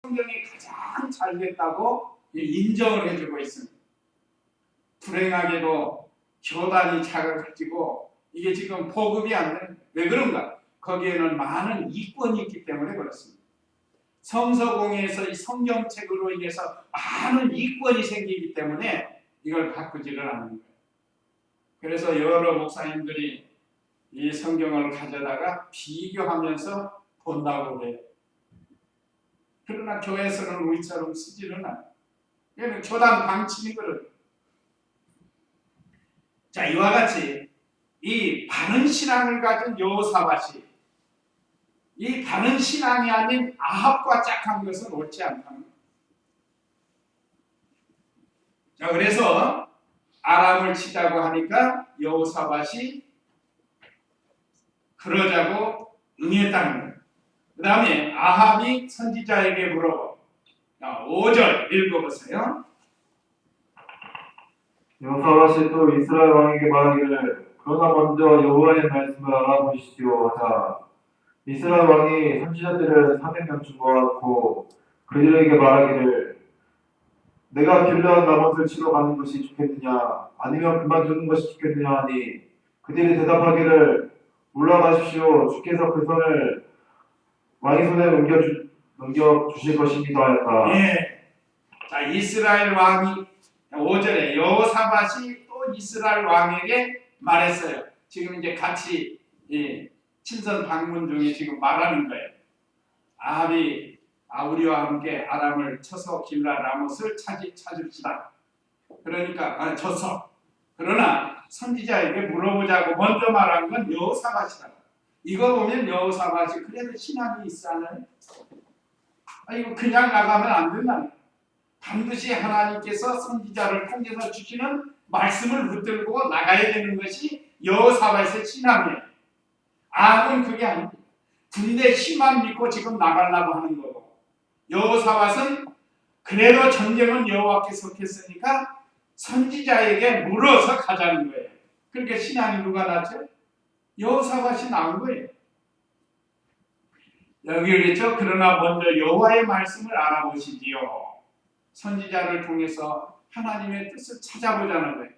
성경이 가장 잘 됐다고 인정을 해주고 있습니다. 불행하게도 교단이 작아가지고 이게 지금 보급이 안 되는, 왜 그런가? 거기에는 많은 이권이 있기 때문에 그렇습니다. 성서공회에서 이 성경책으로 인해서 많은 이권이 생기기 때문에 이걸 바꾸지를 않는 거예요. 그래서 여러 목사님들이 이 성경을 가져다가 비교하면서 본다고 그래요. 그러나 교회에서는 우리처럼 쓰지는 않아요. 이거는 교단 방침이거든요. 자, 이와 같이 이 바른 신앙을 가진 여호사밧이 이 바른 신앙이 아닌 아합과 짝한 것은 옳지 않다는 거예요. 자, 그래서 아람을 치자고 하니까 여호사밧이 그러자고 응했다는 거예요. 그 다음에 아합이 선지자에게 물어보. 5절 읽어보세요. 여호사밧이 또 이스라엘 왕에게 말하기를 그러나 먼저 여호와의 말씀을 알아보시오 하자. 이스라엘 왕이 선지자들을 400명쯤 모아놓고 그들에게 말하기를 내가 길르앗 라못을 치러 가는 것이 좋겠느냐 아니면 그만두는 것이 좋겠느냐 하니 그들이 대답하기를 올라가십시오. 주께서 그 손을 왕의 손에 넘겨주실 것입니다 하였다. 예. 자, 이스라엘 왕이 5절에 여호사밧이 또 이스라엘 왕에게 말했어요. 지금 이제 같이 친선 방문 중에 지금 말하는 거예요. 아합이 우리와 함께 아람을 쳐서 길르앗 라못을 찾읍시다. 그러니까 쳤어. 그러나 선지자에게 물어보자고 먼저 말한 건 여호사밧이다. 이거 보면 여호사밧이 그래도 신앙이 있어요. 이거 그냥 나가면 안 된다. 반드시 하나님께서 선지자를 통해서 주시는 말씀을 붙들고 나가야 되는 것이 여호사밧의 신앙이에요. 아합은 그게 아닙니다. 군대 힘만 믿고 지금 나가려고 하는 거고, 여호사밧은 그래도 전쟁은 여호와께서 했으니까 선지자에게 물어서 가자는 거예요. 그러니까 신앙이 누가 났죠? 여호사밧이 나온 거예요. 여기 그랬죠? 그러나 먼저 여호와의 말씀을 알아보시지요. 선지자를 통해서 하나님의 뜻을 찾아보자는 거예요.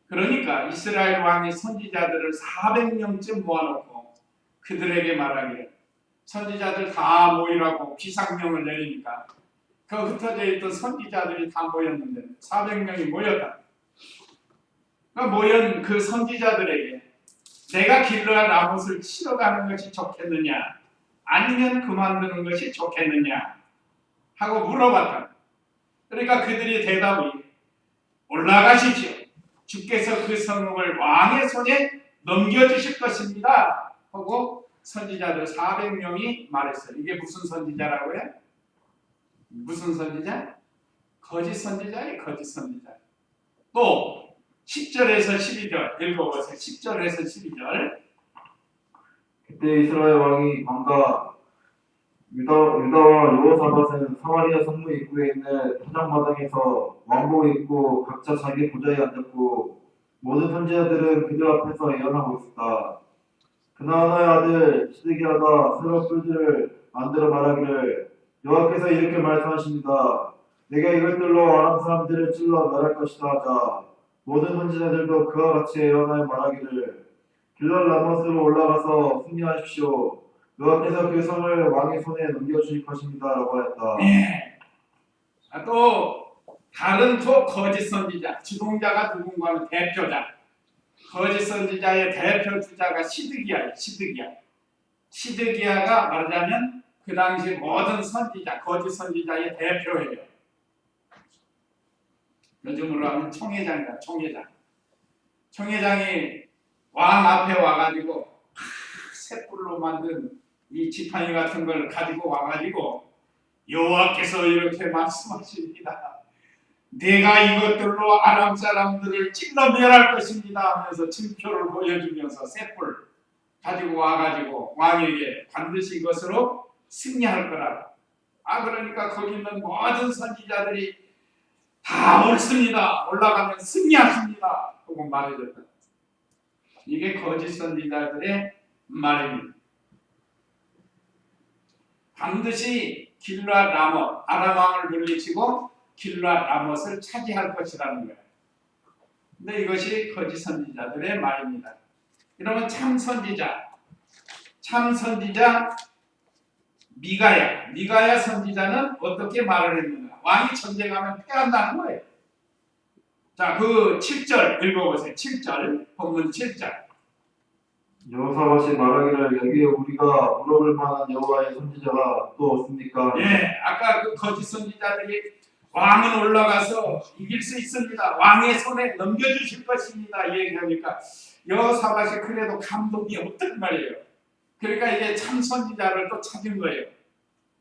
그러니까 이스라엘 왕이 선지자들을 400명쯤 모아놓고 그들에게 말하기를, 선지자들 다 모이라고 비상명을 내리니까 그 흩어져 있던 선지자들이 다 모였는데 400명이 모였다. 그러니까 모연 그 선지자들에게 내가 길르앗 라못을 치러 가는 것이 좋겠느냐 아니면 그만두는 것이 좋겠느냐 하고 물어봤다. 그러니까 그들이 대답이 올라가십시오. 주께서 그 성읍을 왕의 손에 넘겨주실 것입니다 하고 선지자들 400명이 말했어요. 이게 무슨 선지자라고요? 무슨 선지자? 거짓 선지자예요. 거짓 선지자. 또 10절에서 12절 읽어보세요. 10절에서 12절. 그때 이스라엘 왕이 방가 유다와 여호사밧은 사마리아 성문 입구에 있는 타작마당에서 왕복을 입고 각자 자기 보좌에 앉았고 모든 선지자들은 그들 앞에서 예언하고 있었다. 그나아나의 아들 시드기야가 새로운 뿔들을 만들어 말하기를 여호와께서 이렇게 말씀하십니다. 내가 이것들로 아람 사람들을 찔러 멸할 것이다 하자. 모든 선지자들도 그와 같이 예언하여 말하기를 길르앗 라못으로 올라가서 승리하십시오. 여호와께서 그 성을 왕의 손에 넘겨주실 것입니다 라고 하였다. 네. 또 다른 또 거짓 선지자, 주동자가 누군가 하면 대표자. 거짓 선지자의 대표 주자가 시드기야예요. 시드기야가 말하자면 그 당시 모든 선지자, 거짓 선지자의 대표예요. 요즘으로 하면 총회장이다. 총회장이 왕 앞에 와가지고 쇳불로 만든 이 지팡이 같은 걸 가지고 와가지고 여호와께서 이렇게 말씀하십니다. 내가 이것들로 아람 사람들을 찔러 멸할 것입니다 하면서 증표를 보여주면서 쇳불 가지고 와가지고 왕에게 반드시 이것으로 승리할 거라. 그러니까 거기 있는 모든 선지자들이 다 옳습니다. 올라가면 승리하십니다 하고 말해줬다. 이게 거짓 선지자들의 말입니다. 반드시 길르앗 라못 아람 왕을 물리치고 길르앗 라못을 차지할 것이라는 거예요. 근데 이것이 거짓 선지자들의 말입니다. 그러면 참 선지자 미가야 선지자는 어떻게 말을 했는가? 왕이 전쟁하면 패한다는 거예요. 자, 그 7절 읽어보세요. 7절 본문 7절. 여호사밧이 말하기를 여기에 우리가 물어볼 만한 여호와의 선지자가 또 없습니까? 예, 아까 그 거짓 선지자들이 왕은 올라가서 이길 수 있습니다. 왕의 손에 넘겨주실 것입니다. 얘기하니까 여호사밧이 그래도 감동이 없단 말이에요. 그러니까 이게 참 선지자를 또 찾은 거예요.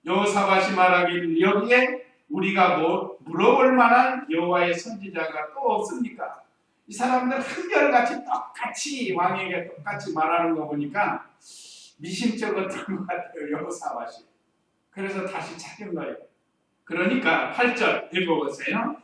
여호사밧이 말하기를 여기에 우리가 뭐 물어볼 만한 여호와의 선지자가 또 없습니까? 이 사람들 한결같이 똑같이 왕에게 똑같이 말하는 거 보니까 미심쩍었던 것 같아요. 여호사밧이. 그래서 다시 찾은 거예요. 그러니까 8절 읽어보세요.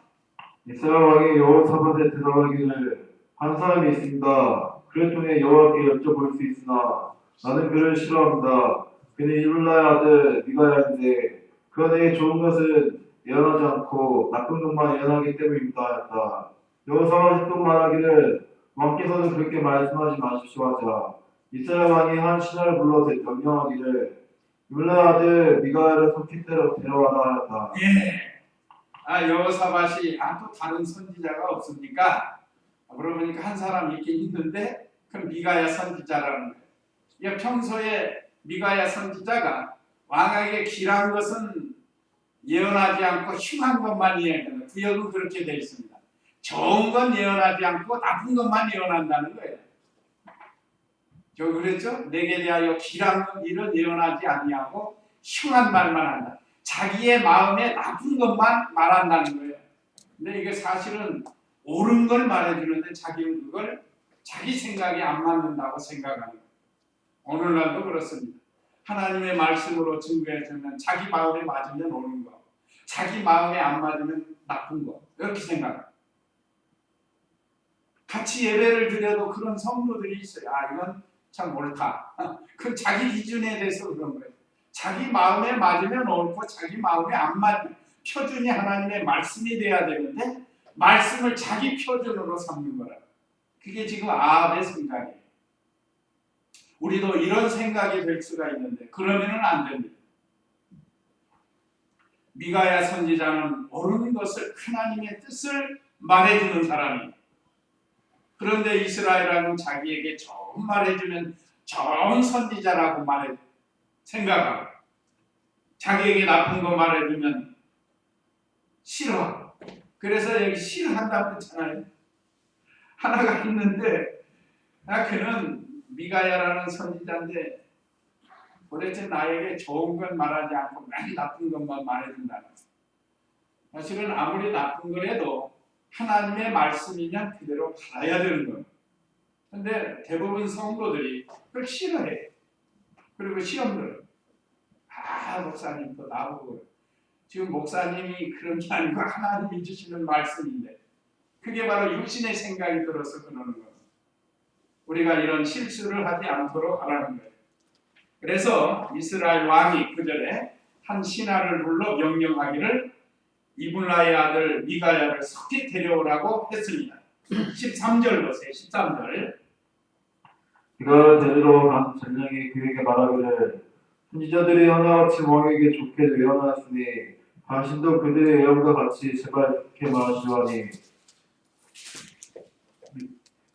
이스라엘 왕이 여호사밧에 대답하기를 한 사람이 있습니다. 그를 통해 여호와께 여쭤볼 수 있으나 나는 그를 싫어합니다. 그는 이블라의 아들 미가야인데 그가 내게 좋은 것은 예언하지 않고 나쁜 것만 예언하기 때문입니다 하였다. 여호사밧이 또 말하기를 왕께서는 그렇게 말씀하지 마십시오 하자 이스라엘 왕이 한 신하를 불러 명령하기를 이블라의 아들 미가야를 손짓대로 데려와라 하였다. 예. 여호사밧이 또 다른 선지자가 없습니까? 그러고 보니까 한 사람 있긴 있는데 그럼 미가야 선지자라는 거예요. 이게 평소에 미가야 선지자가 왕에게 길한 것은 예언하지 않고 흉한 것만 예언한다. 구역은 그렇게 되어 있습니다. 좋은 건 예언하지 않고 나쁜 것만 예언한다는 거예요. 저 그랬죠? 내게 대하여 길한 일을 예언하지 아니하고 흉한 말만 한다. 자기의 마음에 나쁜 것만 말한다는 거예요. 근데 이게 사실은 옳은 걸 말해주는데 자기는 그걸 자기 생각에 안 맞는다고 생각하는 거예요. 오늘날도 그렇습니다. 하나님의 말씀으로 증거해주면 자기 마음에 맞으면 옳은 거, 자기 마음에 안 맞으면 나쁜 거, 이렇게 생각합니다. 같이 예배를 드려도 그런 성도들이 있어요. 이건 참 옳다. 그 자기 기준에 대해서 그런 거예요. 자기 마음에 맞으면 옳고 자기 마음에 안 맞으면 표준이 하나님의 말씀이 돼야 되는데 말씀을 자기 표준으로 삼는 거라. 그게 지금 아합의 생각이에요. 우리도 이런 생각이 될 수가 있는데 그러면은 안 됩니다. 미가야 선지자는 옳은 것을 하나님의 뜻을 말해주는 사람이에요. 그런데 이스라엘은 자기에게 좋은 말해주면 좋은 선지자라고 생각하고 자기에게 나쁜 거 말해주면 싫어. 그래서 여기 싫어한다고 했잖아요. 하나가 있는데 그는 미가야라는 선지자인데 도대체 나에게 좋은 건 말하지 않고 맨 나쁜 것만 말해준다는 거예요. 사실은 아무리 나쁜 거라도 하나님의 말씀이면 그대로 받아야 되는 거예요. 그런데 대부분 성도들이 그걸 싫어해. 그리고 시험들을 목사님 또 나보고 지금 목사님이 그런 게 아니고 하나님이 주시는 말씀인데 그게 바로 육신의 생각이 들어서 그러는 거예요. 우리가 이런 실수를 하지 않도록 하라는 거예요. 그래서 이스라엘 왕이 그 전에 한 신하를 불러 명령하기를 이블라의 아들 미가야를 속히 데려오라고 했습니다. 13절 보세요. 13절. 그가 데리러 간 전령이 그에게 말하기를 선지자들이 하나같이 왕에게 좋게 예언하였으니 당신도 그들의 예언과 같이 제발 좋게 말하시오하니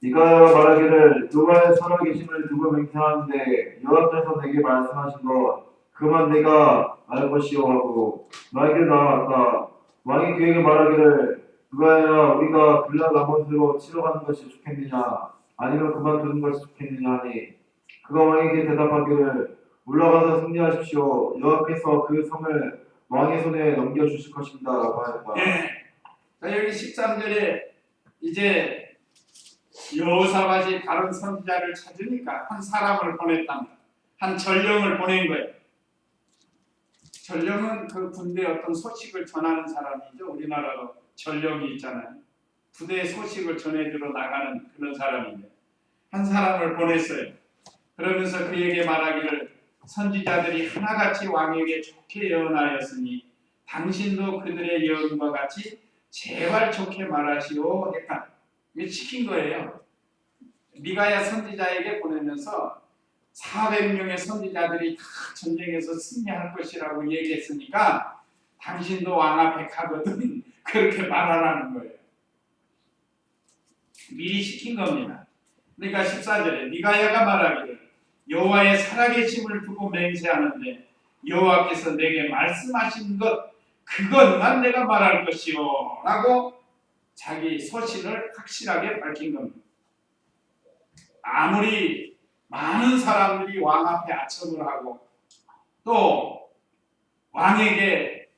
미가야가 말하기를 여호와의 살아계심을 두고 맹세하는데 여호와께서 내게 말씀하신 것 그만 내가 알 것이오 하고 너에게 나아갔다. 왕이 그에게 말하기를 미가야야 우리가 빌라 라못으로 치러 가는 것이 좋겠느냐 아니면 그만두는 것이 좋겠느냐 하니 그가 왕에게 대답하기를 올라가서 승리하십시오. 여호와께서 그 성을 왕의 손에 넘겨주실 것입니다 라고 하였다. 자, 여기 13절에 이제 여호사밧이 다른 선지자를 찾으니까 한 사람을 보냈답니다. 한 전령을 보낸 거예요. 전령은 그 군대의 어떤 소식을 전하는 사람이죠. 우리나라도 전령이 있잖아요. 부대의 소식을 전해주러 나가는 그런 사람인데 한 사람을 보냈어요. 그러면서 그에게 말하기를 선지자들이 하나같이 왕에게 좋게 예언하였으니 당신도 그들의 예언과 같이 제발 좋게 말하시오 했다. 이게 시킨 거예요. 미가야 선지자에게 보내면서 400명의 선지자들이 다 전쟁에서 승리할 것이라고 얘기했으니까 당신도 왕 앞에 가거든 그렇게 말하라는 거예요. 미리 시킨 겁니다. 그러니까 14절에 미가야가 말하기를 여호와의 살아계심을 두고 맹세하는데 여호와께서 내게 말씀하신 것 그것만 내가 말할 것이요 라고 자기 소신을 확실하게 밝힌 겁니다. 아무리 많은 사람들이 왕 앞에 아첨을 하고 또 왕에게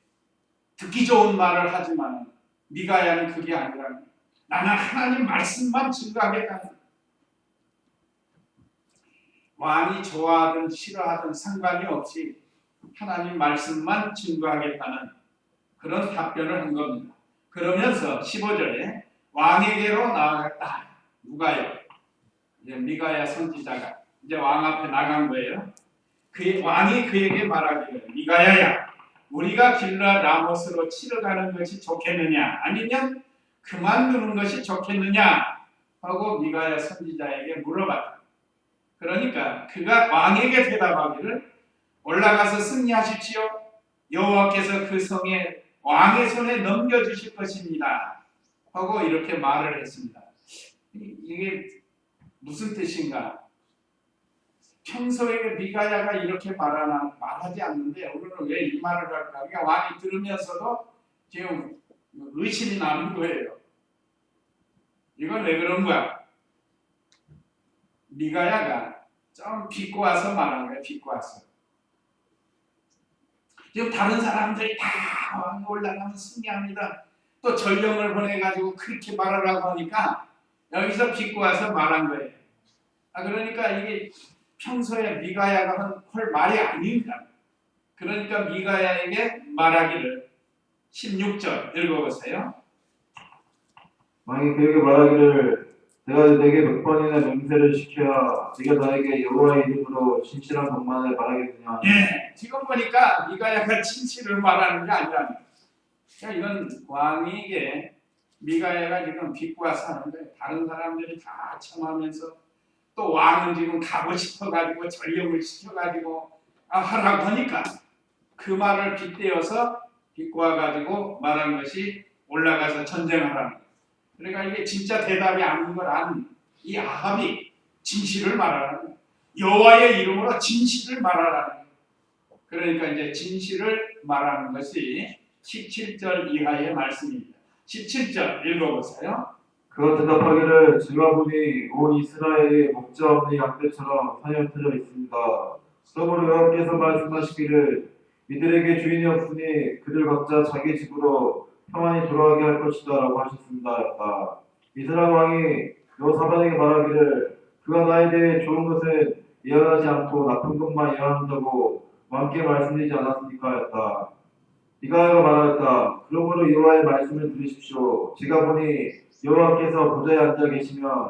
듣기 좋은 말을 하지만 미가야는 그게 아니라 나는 하나님 말씀만 증거하겠다. 왕이 좋아하든 싫어하든 상관이 없이 하나님 말씀만 증거하겠다는 그런 답변을 한 겁니다. 그러면서 15절에 왕에게로 나아갔다. 누가요? 이제 미가야 선지자가 이제 왕 앞에 나간 거예요. 그 왕이 그에게 말하기를 미가야야 우리가 길라 라못으로 치러 가는 것이 좋겠느냐 아니면 그만두는 것이 좋겠느냐 하고 미가야 선지자에게 물어봤다. 그러니까 그가 왕에게 대답하기를 올라가서 승리하십시오. 여호와께서 그 성에 왕의 손에 넘겨주실 것입니다. 하고 이렇게 말을 했습니다. 이게 무슨 뜻인가? 평소에 미가야가 이렇게 말하지 않는데 오늘은 왜 이 말을 할까? 그러니까 왕이 들으면서도 지금 의심이 나는 거예요. 이건 왜 그런 거야? 미가야가 좀 비꼬아서 말한 거야. 비꼬아서. 지금 다른 사람들이 다 왕이 올라가면 승리합니다. 또 전령을 보내가지고 그렇게 말하라고 하니까 여기서 비꼬아서 말한 거예요. 그러니까 이게 평소에 미가야가 할 말이 아닙니다. 그러니까 미가야에게 말하기를 16절 읽어보세요. 왕이 그에게 말하기를 내가 내게 몇 번이나 맹세를 시켜야 네가 나에게 여호와의 이름으로 진실한 것만을 말하겠느냐. 지금 보니까 미가야가 진실을 말하는 게 아니라 그러니까 이건 왕에게 미가야가 지금 비꼬아서 하는데 다른 사람들이 다 청하면서 또 왕은 지금 가고 싶어가지고 전령을 시켜가지고 하라고 하니까 그 말을 빗대어서 비꼬아가지고 말한 것이 올라가서 전쟁하라는 거예요. 그러니까 이게 진짜 대답이 아닌 걸 안 이 아합이 진실을 말하라는 거예요. 여호와의 이름으로 진실을 말하라는 거예요. 그러니까 이제 진실을 말하는 것이 17절 이하의 말씀입니다. 17절 읽어보세요. 그가 대답하기를 제가 보니 온 이스라엘이 목자 없는 양떼처럼 사냥 터져 있습니다. 그러므로 여호와께서 말씀하시기를 이들에게 주인이 없으니 그들 각자 자기 집으로 평안히 돌아가게 할 것이다 라고 하셨습니다. 이스라엘 왕이 여호사밧에게 말하기를 그가 나에 대해 좋은 것은 예언하지 않고 나쁜 것만 예언한다고 왕께 말씀드리지 않았습니까? 하였다. 미가야가 말하였다. 그러므로 여호와의 말씀을 들으십시오. 제가 보니 여호와께서 보좌에 앉아 계시면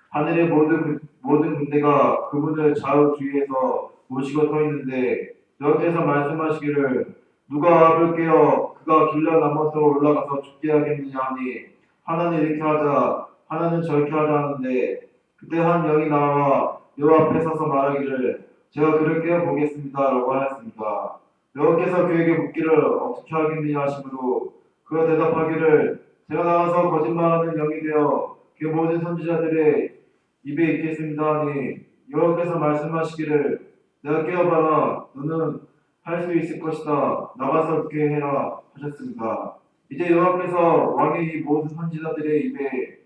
하늘의 모든 군대가 그분을 좌우 뒤에서 모시고 서 있는데 여호와께서 말씀하시기를 누가 아합을 깨어 그가 길라 라못으로 올라가서 죽게 하겠느냐 하니 하나는 이렇게 하자 하나는 저렇게 하자 하는데 그때 한 영이 나와 여호와 앞에 서서 말하기를 제가 그를 깨어 보겠습니다 라고 하였습니다. 여호와께서 그에게 묻기를 어떻게 하겠느냐 하시므로 그가 대답하기를 제가 나가서 거짓말하는 영이 되어 그 모든 선지자들의 입에 있겠습니다 하니 여호와께서 말씀하시기를 내가 깨어봐라 너는 할 수 있을 것이다 나가서 그렇게 해라 하셨습니다. 이제 여호와께서 왕의 이 모든 선지자들의 입에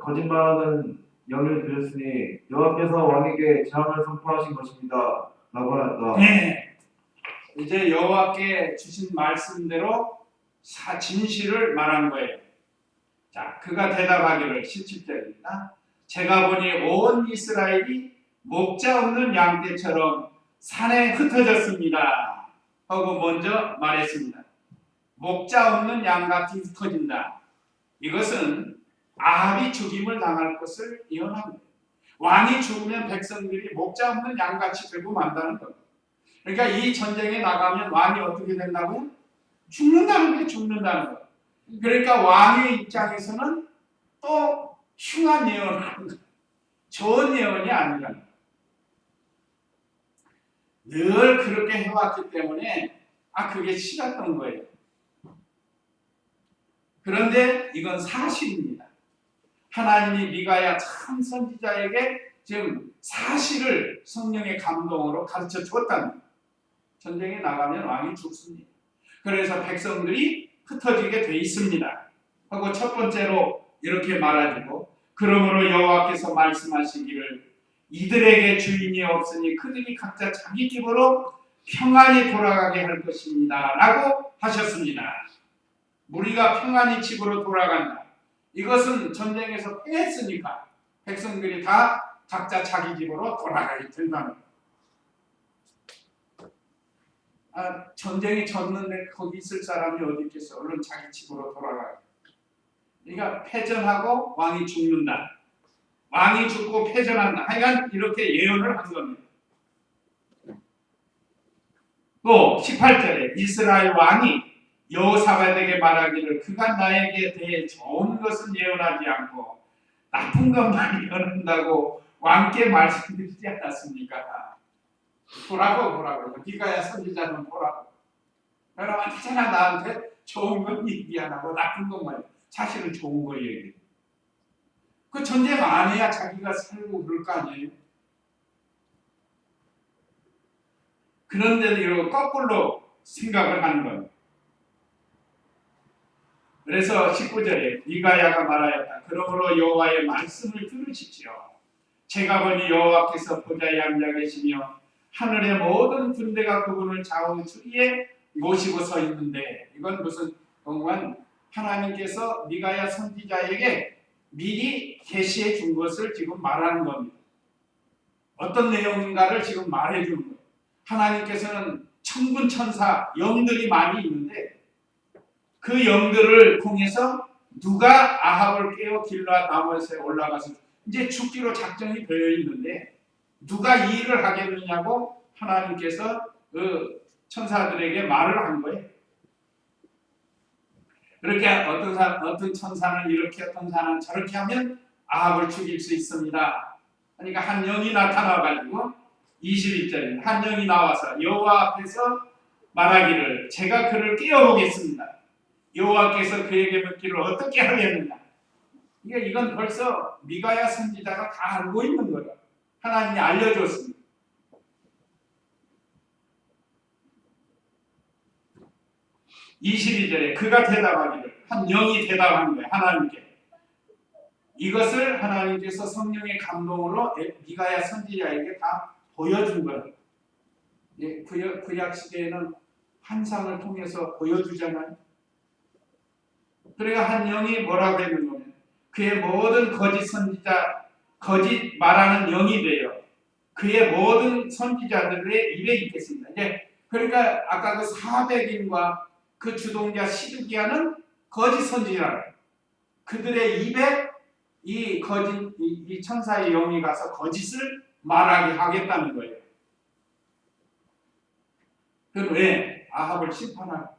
거짓말하는 영을 들였으니 여호와께서 왕에게 재앙을 선포하신 것입니다 라고 하였다. 이제 여호와께 주신 말씀대로 진실을 말한 거예요. 자, 그가 대답하기를 17절입니다. 제가 보니 온 이스라엘이 목자 없는 양떼처럼 산에 흩어졌습니다. 하고 먼저 말했습니다. 목자 없는 양같이 흩어진다. 이것은 아합이 죽임을 당할 것을 예언합니다. 왕이 죽으면 백성들이 목자 없는 양같이 되고 만다는 겁니다. 그러니까 이 전쟁에 나가면 왕이 어떻게 된다고요? 죽는다는 게 죽는다는 거예요. 그러니까 왕의 입장에서는 또 흉한 예언을 하는 거예요. 좋은 예언이 아니라 늘 그렇게 해왔기 때문에 그게 싫었던 거예요. 그런데 이건 사실입니다. 하나님이 미가야 참 선지자에게 지금 사실을 성령의 감동으로 가르쳐 주었다는 거예요. 전쟁에 나가면 왕이 죽습니다. 그래서 백성들이 흩어지게 돼 있습니다. 하고 첫 번째로 이렇게 말하고, 그러므로 여호와께서 말씀하시기를 이들에게 주인이 없으니 그들이 각자 자기 집으로 평안히 돌아가게 할 것입니다 라고 하셨습니다. 무리가 평안히 집으로 돌아간다. 이것은 전쟁에서 패했으니까 백성들이 다 각자 자기 집으로 돌아가게 된다는 거예요. 전쟁이 졌는데 거기 있을 사람이 어디 있겠어? 얼른 자기 집으로 돌아가요. 그러니까 패전하고 왕이 죽는다. 왕이 죽고 패전한다. 하여간 이렇게 예언을 한 겁니다. 또 18절에 이스라엘 왕이 여호사밧에게 말하기를 그가 나에게 대해 좋은 것은 예언하지 않고 나쁜 것만 예언한다고 왕께 말씀드리지 않았습니까? 보라고. 미가야 선지자는 보라고. 여러분 언제나 나한테 좋은 건 얘기 안 하고 나쁜 것만, 사실은 좋은 거 얘기해. 그 전쟁 안 해야 자기가 살고 그럴 거 아니에요? 그런데도 이러고 거꾸로 생각을 하는 거예요. 그래서 19절에 미가야가 말하였다. 그러므로 여호와의 말씀을 들으십시오. 제가 보니 여호와께서 보좌에 앉아 계시며 하늘의 모든 군대가 그분을 좌우 주위에 모시고 서 있는데, 이건 무슨 동안 하나님께서 미가야 선지자에게 미리 계시해 준 것을 지금 말하는 겁니다. 어떤 내용인가를 지금 말해 주는 거예요. 하나님께서는 천군 천사 영들이 많이 있는데 그 영들을 통해서 누가 아합을 깨워 길르앗 나무에 올라가서 이제 죽기로 작정이 되어 있는데 누가 이 일을 하겠느냐고 하나님께서 그 천사들에게 말을 한 거예요. 그렇게 어떤 천사는 이렇게, 어떤 천사는 저렇게 하면 아합을 죽일 수 있습니다. 그러니까 한 영이 나타나가지고 21절에 한 영이 나와서 여호와 앞에서 말하기를 제가 그를 깨워보겠습니다. 여호와께서 그에게 묻기를 어떻게 하겠느냐. 이건 벌써 미가야 선지자가 다 알고 있는 거예요. 하나님이 알려줬습니다. 22절에 그가 대답하기를, 한 영이 대답한 거예요. 하나님께. 이것을 하나님께서 성령의 감동으로 미가야 선지자에게 다 보여준 거예요. 구약 시대에는 환상을 통해서 보여주잖아요. 그러니까 한 영이 뭐라고 했는 거면 그의 모든 거짓 선지자, 거짓 말하는 영이 돼요. 그의 모든 선지자들의 입에 있겠습니다. 이제 그러니까 아까 그 400인과 그 주동자 시드기야는 거짓 선지자예요. 그들의 입에 이 거짓 이 천사의 영이 가서 거짓을 말하게 하겠다는 거예요. 그럼 왜 아합을 심판하고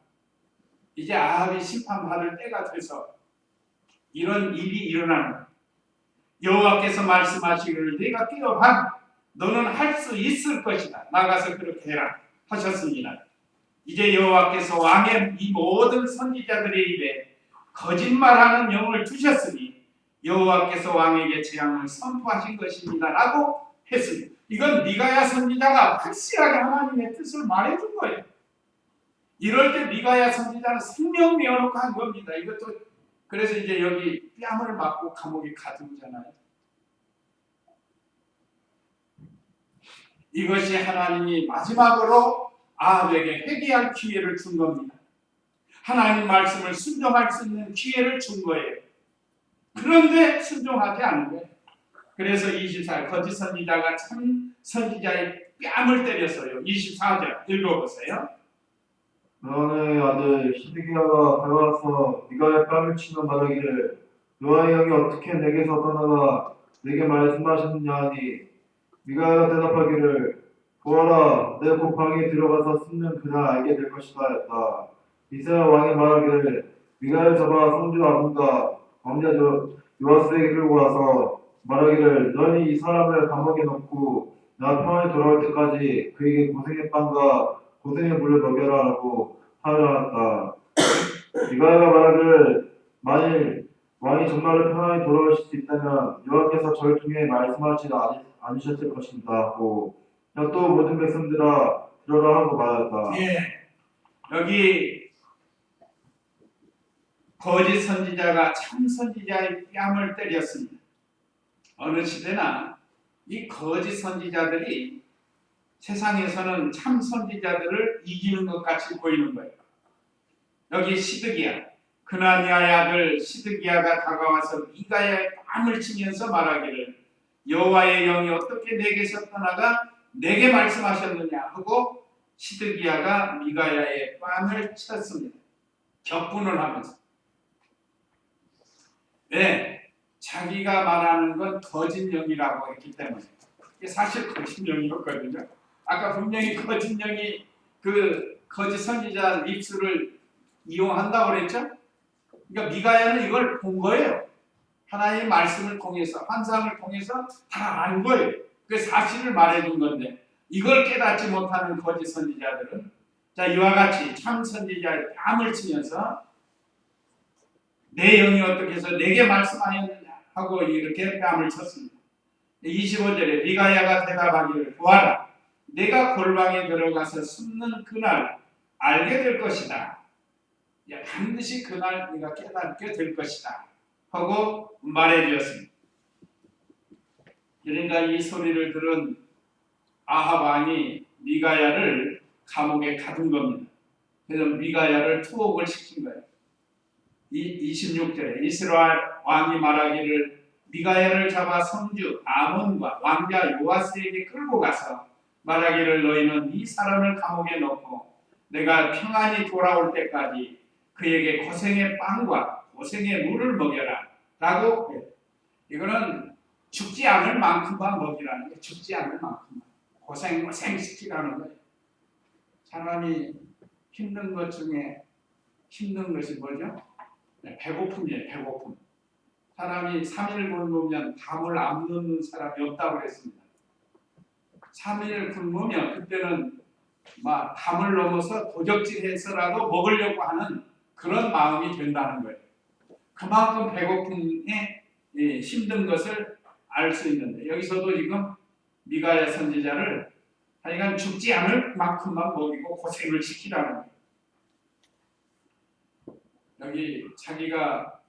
이제 아합이 심판받을 때가 돼서 이런 일이 일어나는 거예요. 여호와께서 말씀하시기를 네가 깨어봐 너는 할 수 있을 것이다. 나가서 그렇게 해라 하셨습니다. 이제 여호와께서 왕의 이 모든 선지자들의 입에 거짓말하는 영을 주셨으니 여호와께서 왕에게 재앙을 선포하신 것입니다 라고 했습니다. 이건 미가야 선지자가 확실하게 하나님의 뜻을 말해준 거예요. 이럴 때 미가야 선지자는 생명 내어놓고 한 겁니다. 이것도 그래서 이제 여기 뺨을 맞고 감옥에 가두잖아요. 이것이 하나님이 마지막으로 아합에게 회개할 기회를 준 겁니다. 하나님 말씀을 순종할 수 있는 기회를 준 거예요. 그런데 순종하지 않은 거예요. 그래서 24절 거짓 선지자가 참 선지자의 뺨을 때렸어요. 24절 읽어보세요. 너의 아들 시드기야가 다가와서 미가의 뺨을 치며 말하기를 너의 영이 어떻게 내게서 떠나가 내게 말씀하셨느냐 하니 미가야가 대답하기를 보아라 내 곧 방에 들어가서 숨는 그날 알게 될 것이다 했다. 이스라엘 왕이 말하기를 미가야를 잡아 성주 아문과 왕자 요아스에게 끌고 와서 말하기를 너희 이 사람을 감옥에 넣고 나 평안히 돌아올 때까지 그에게 고생의 빵과 고생의 물을 먹여라라고 하여하였다. 미가야가 말하기를 만일 왕이 정말로 평안히 돌아오실 수 있다면 여호와께서 저를 통해 말씀하지 않으셨을 것입니다 하고 또 모든 백성들아 들어라 하고 말하였다. 예, 여기 거짓 선지자가 참 선지자의 뺨을 때렸습니다. 어느 시대나 이 거짓 선지자들이 세상에서는 참 선지자들을 이기는 것 같이 보이는 거예요. 여기 시드기야, 그나니아의 아들 시드기야가 다가와서 미가야의 뺨을 치면서 말하기를 여호와의 영이 어떻게 내게서 떠나가 내게 말씀하셨느냐 하고 시드기야가 미가야의 뺨을 쳤습니다. 격분을 하면서. 왜? 자기가 말하는 건 거짓 영이라고 했기 때문에. 이게 사실 거짓 영이었거든요. 아까 분명히 거짓 영이 그 거짓 선지자 입술을 이용한다고 그랬죠? 그러니까 미가야는 이걸 본 거예요. 하나님의 말씀을 통해서, 환상을 통해서 다 안 거예요. 그 사실을 말해준 건데 이걸 깨닫지 못하는 거짓 선지자들은 자 이와 같이 참 선지자의 뺨을 치면서 내 영이 어떻게 해서 내게 말씀하였느냐 하고 이렇게 뺨을 쳤습니다. 25절에 미가야가 대답하기를 보아라 내가 골방에 들어가서 숨는 그날 알게 될 것이다. 반드시 그날 네가 깨닫게 될 것이다 하고 말해 주었습니다. 그러니까 이 소리를 들은 아합 왕이 미가야를 감옥에 가둔 겁니다. 그래서 미가야를 투옥을 시킨 거예요. 26절에 이스라엘 왕이 말하기를 미가야를 잡아 성주 아몬과 왕자 요아스에게 끌고 가서 말하기를 너희는 이 사람을 감옥에 넣고 내가 평안히 돌아올 때까지 그에게 고생의 빵과 고생의 물을 먹여라 라고 해요. 이거는 죽지 않을 만큼만 먹이라는 게 죽지 않을 만큼만 고생 시키라는 거예요. 사람이 힘든 것 중에 힘든 것이 뭐죠? 네, 배고픔이에요. 배고픔. 사람이 3일 굶으면 담을 안 넣는 사람이 없다고 그랬습니다. 3일 굶으면 그때는 막 담을 넘어서 도적질해서라도 먹으려고 하는 그런 마음이 된다는 거예요. 그만큼 배고픔에 힘든 것을 알 수 있는데 여기서도 지금 미가야 선지자를 하여간 죽지 않을 만큼만 먹이고 고생을 시키라는 거예요. 여기 자기가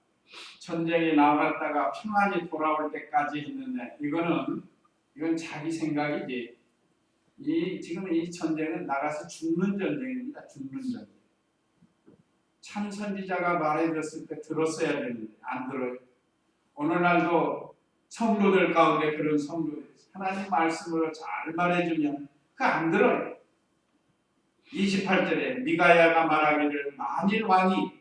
전쟁에 나갔다가 평안히 돌아올 때까지 했는데 이건 자기 생각이지. 지금 이 전쟁은 나가서 죽는 전쟁입니다. 죽는 전쟁. 참 선지자가 말해줬을 때 들었어야 되는데 안 들어요. 오늘날도 성도들 가운데 그런 성도들 하나님 말씀으로 잘 말해주면 그 안 들어요. 28절에 미가야가 말하기를 만일 왕이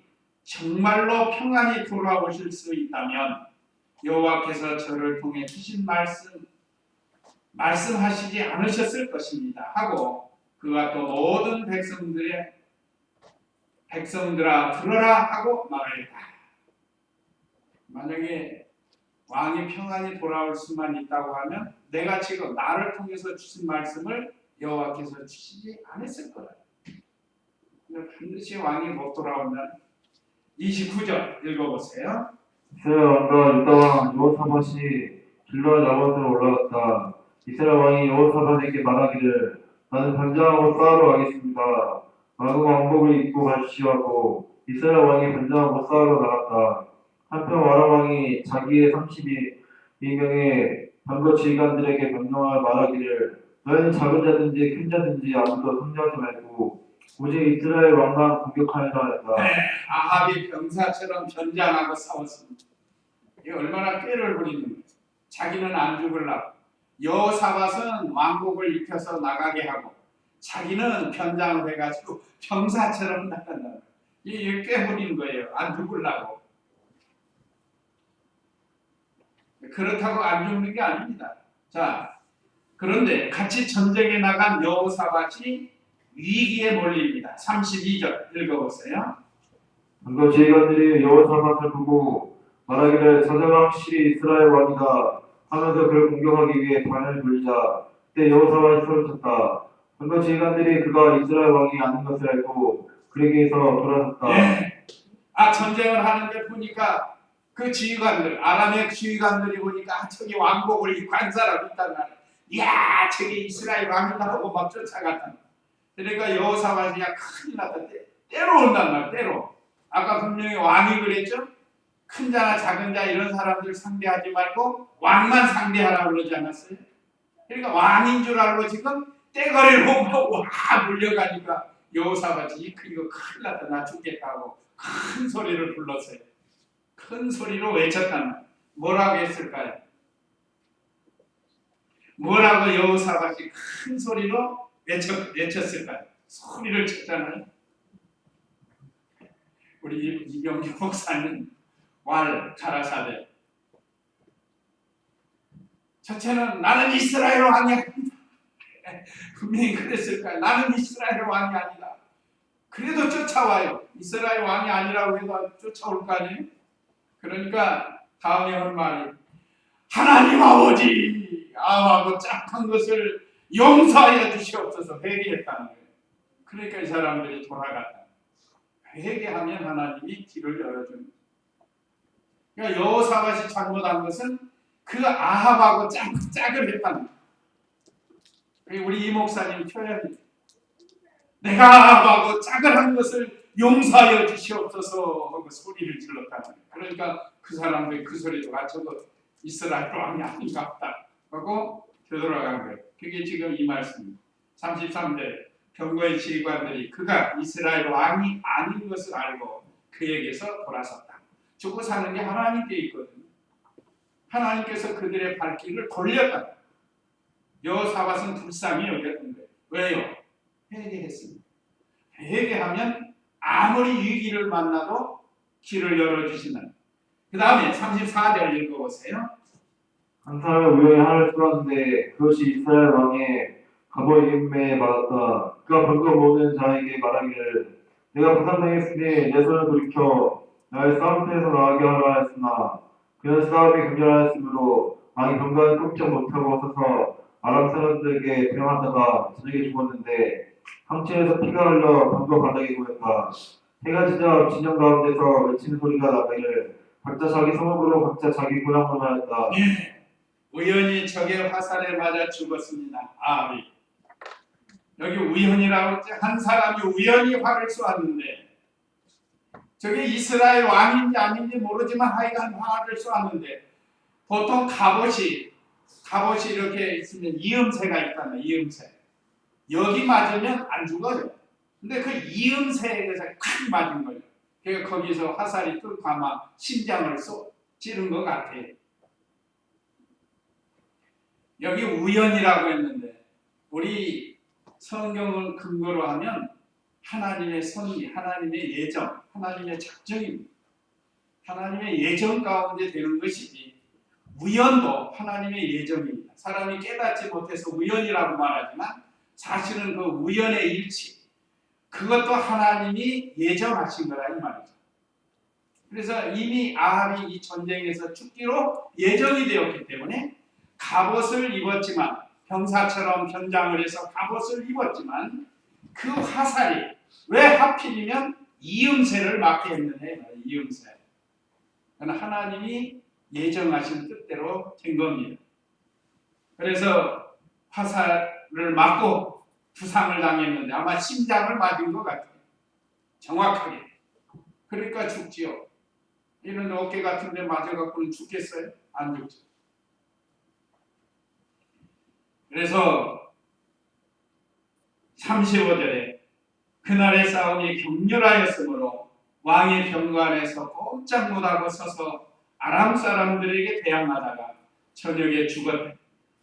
정말로 평안히 돌아오실 수 있다면 여호와께서 저를 통해 주신 말씀하시지 않으셨을 것입니다 하고 그가 또 모든 백성들아 들어라 하고 말하였다. 만약에 왕이 평안히 돌아올 수만 있다고 하면 내가 지금 나를 통해서 주신 말씀을 여호와께서 주시지 않았을 거다. 반드시 왕이 못 돌아온다는 29절 읽어보세요. 이스라엘 왕과 유다 왕 여호사밧이 길르앗 라못으로 올라갔다. 이스라엘 왕이 여호사밧에게 말하기를 나는 변장하고 싸우러 가겠습니다. 왕은 왕복을 입고 가시오 하고 이스라엘 왕이 변장하고 싸우러 나갔다. 한편 와람 왕이 자기의 32명의 병거 지휘관들에게 명령하여 말하기를 너희는 작은 자든지 큰 자든지 아무도 성내하지 말고 오직 이스라엘 왕만 공격하여라 했다. 네, 아합이 병사처럼 변장하고 싸웠습니다. 이게 얼마나 꾀를 부리는 거죠. 자기는 안 죽으려고 여호사밧은 왕복을 입혀서 나가게 하고 자기는 변장을 해가지고 병사처럼 나간다. 이게 꾀 부리는 거예요. 안 죽으려고. 그렇다고 안 죽는 게 아닙니다. 자, 그런데 같이 전쟁에 나간 여호사밧이 위기에 몰립니다. 32절 읽어보세요. 그 지휘관들이 여호사밧을 보고 말하기를 저자가 확실히 이스라엘 왕이다 하면서 그를 공격하기 위해 반을 돌리자 그때 여호사밧이 소리쳤다. 그 지휘관들이 그가 이스라엘 왕이 아닌 것을 알고 그에게서 돌아섰다. 예. 전쟁을 하는데 보니까 그 지휘관들, 아람의 지휘관들이 보니까 저기 왕복을 입고 한 사람이 있단 말이야. 이야, 저게 이스라엘 왕이다 하고 막 쫓아갔다. 그러니까 여호사밧이 큰일 났다. 때로 온단 말이야, 때로. 아까 분명히 왕이 그랬죠? 큰 자나 작은 자 이런 사람들 상대하지 말고 왕만 상대하라고 그러지 않았어요? 그러니까 왕인 줄 알고 지금 떼거리를 보고 와 물려가니까 여호사밧이 이거 큰일 났다, 나 죽겠다고 큰 소리를 불렀어요. 큰 소리로 외쳤단 말이에요. 뭐라고 했을까요? 뭐라고 여호사밧이 큰 소리로 외쳤을까요? 소리를 쳤잖아요. 우리 이경규 목사님 왈 가라사대 첫째는 나는 이스라엘 왕이 아니다. 분명히 그랬을까요? 나는 이스라엘 왕이 아니다. 그래도 쫓아와요. 이스라엘 왕이 아니라고 해도 쫓아올 거 아니에요? 그러니까 다음에 한 말이 하나님 아버지 아하고 짝한 것을 용서하여 주시옵소서 회개했다는 거예요. 그러니까 이 사람들이 돌아갔다. 회개하면 하나님이 길을 열어줍니다. 그러니까 여호사밧이 잘못한 것은 그 아합하고 짝을 했다는 거예요. 우리 이 목사님 표현이 내가 아합하고 짝을 한 것을 용서하여 주시옵소서 하고 소리를 질렀다는 거예요. 그러니까 그 사람들이 그 소리도 저도 이스라엘 왕이 아닌가 보다 하고 되돌아간 거예요. 그게 지금 이 말씀입니다. 33절 병거의 지휘관들이 그가 이스라엘 왕이 아닌 것을 알고 그에게서 돌아섰다. 죽고 사는 게 하나님께 있거든요. 하나님께서 그들의 발길을 돌렸다. 여호사밧은 불쌍히 여겼던 거예요. 왜요? 회개했습니다. 회개하면 아무리 위기를 만나도 길을 열어주시는. 그 다음에 34절 읽어보세요. 한 사람이 우연히 하늘을 쏘았는데 그것이 이스라엘 왕의 갑옷 임매에 맞았다. 그가 벌금 모는 자에게 말하기를 내가 부상당했으니 내 손을 돌이켜 나의 싸움터에서 나가게 하라 했으나 그는 싸움이 금절하였으므로 왕이 병관을 꼼짝 못하고 서서 아람 사람들에게 대항하다가 저녁에 죽었는데 상체에서 피가 흘러 병거 바닥에 고였다. 해가 지자 진영 가운데서 외치는 소리가 나기를 각자 자기 성읍으로 각자 자기 고향으로 하였다. 우연히 적의 화살에 맞아 죽었습니다. 아멘. 여기 우연이라고 했지. 한 사람이 우연히 활을 쏘았는데 저게 이스라엘 왕인지 아닌지 모르지만 하여간 활을 쏘았는데 보통 갑옷이 이렇게 있으면 이음새가 있다면 이음새 여기 맞으면 안 죽어요. 근데 그 이음새에서 콱 맞은 거예요. 그러니까 거기서 화살이 뚫고 아마 심장을 찌른 것 같아요. 여기 우연이라고 했는데 우리 성경을 근거로 하면 하나님의 섭리, 하나님의 예정, 하나님의 작정입니다. 하나님의 예정 가운데 되는 것이지 우연도 하나님의 예정입니다. 사람이 깨닫지 못해서 우연이라고 말하지만 사실은 그 우연의 일치 그것도 하나님이 예정하신 거라 이 말이죠. 그래서 이미 아합이 이 전쟁에서 죽기로 예정이 되었기 때문에 갑옷을 입었지만 병사처럼 변장을 해서 갑옷을 입었지만 그 화살이 왜 하필이면 이음새를 맞게 했느냐 이음새. 그건 하나님이 예정하신 뜻대로 된 겁니다. 그래서 화살을 맞고 부상을 당했는데 아마 심장을 맞은 것 같아요. 정확하게. 그러니까 죽지요. 이런 어깨 같은 데 맞아갖고는 죽겠어요? 안 죽죠. 그래서 35절에 그날의 싸움이 격렬하였으므로 왕의 병관에서 꼼짝 못하고 서서 아람 사람들에게 대항하다가 저녁에 죽었다.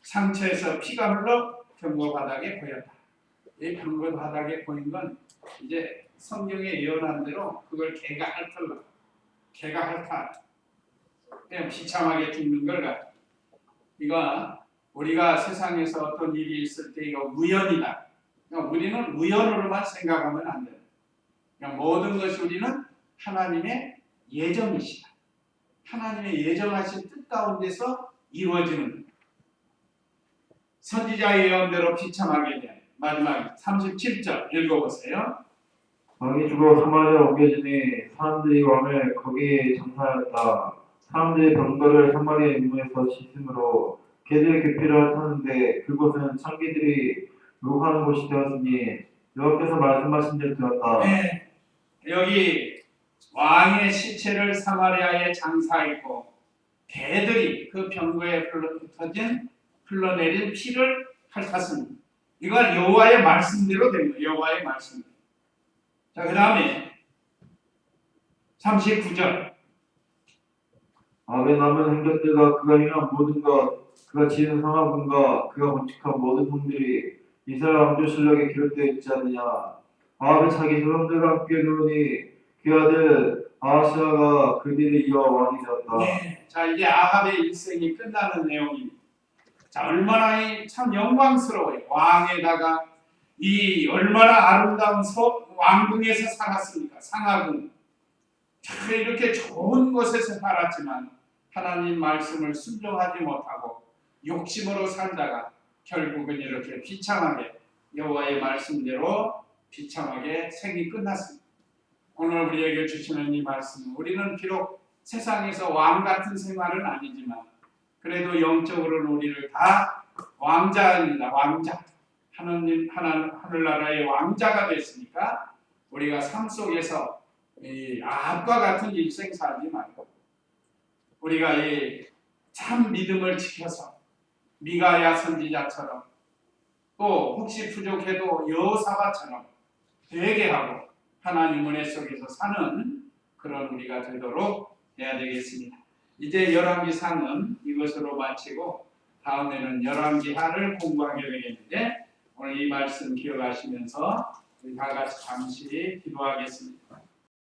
상처에서 피가 흘러 병거 바닥에 고였다. 이 병거 바닥에 고인 건 이제 성경에 예언한 대로 그걸 개가 핥아 그냥 비참하게 죽는 걸 이거 우리가 세상에서 어떤 일이 있을 때 이거 우연이다. 그러니까 우리는 우연으로만 생각하면 안 돼요. 그러니까 모든 것이 우리는 하나님의 예정이시다. 하나님의 예정하신 뜻 가운데서 이루어지는 거예요. 선지자의 예언대로 비참하게 돼. 마지막 37절 읽어보세요. 왕이 죽어 사마리아 옮겨지니 사람들이 왕을 거기에 장사하였다. 사람들이 병거를 사마리아 인문에서 씻음으로 개들의 규피를 탔는데 그곳은 창기들이 유혹하는 곳이 되었으니 여호와께서 말씀하신 대로 되었다. 네, 여기 왕의 시체를 사마리아에 장사했고 개들이 그 병거에 흘러내린 피를 핥았습니다. 이건 여호와의 말씀대로 된 거예요. 여호와의 말씀. 자, 그 다음에 39절. 아베 남은 행적들과 그가 행한 모든 것, 그가 지은 상하군과 그가 건축한 모든 성들이 이스라엘 왕조 실록에 기록되어 있지 않느냐. 아합이 자기 조상들과 함께 누우니 그 아들 아하시아가 그 뒤를 이어 왕이 되었다. 네, 자 이제 아합의 일생이 끝나는 내용입니다. 자 얼마나 참 영광스러워요. 왕에다가 이 얼마나 아름다운 왕궁에서 살았습니까? 상하궁. 참 이렇게 좋은 곳에서 살았지만 하나님 말씀을 순종하지 못하고 욕심으로 살다가 결국은 이렇게 비참하게 여호와의 말씀대로 비참하게 생이 끝났습니다. 오늘 우리에게 주시는 이 말씀은 우리는 비록 세상에서 왕 같은 생활은 아니지만 그래도 영적으로는 우리를 다 왕자입니다. 왕자. 하늘나라의 왕자가 됐으니까 우리가 삶 속에서 이 아합과 같은 일생 살지 말고 우리가 이 참 믿음을 지켜서 미가야 선지자처럼 또 혹시 부족해도 여호사밧처럼 되게 하고 하나님 은혜 속에서 사는 그런 우리가 되도록 해야 되겠습니다. 이제 열왕기상은 이것으로 마치고 다음에는 열왕기하를 공부하게 되겠는데 오늘 이 말씀 기억하시면서 우리 다 같이 잠시 기도하겠습니다.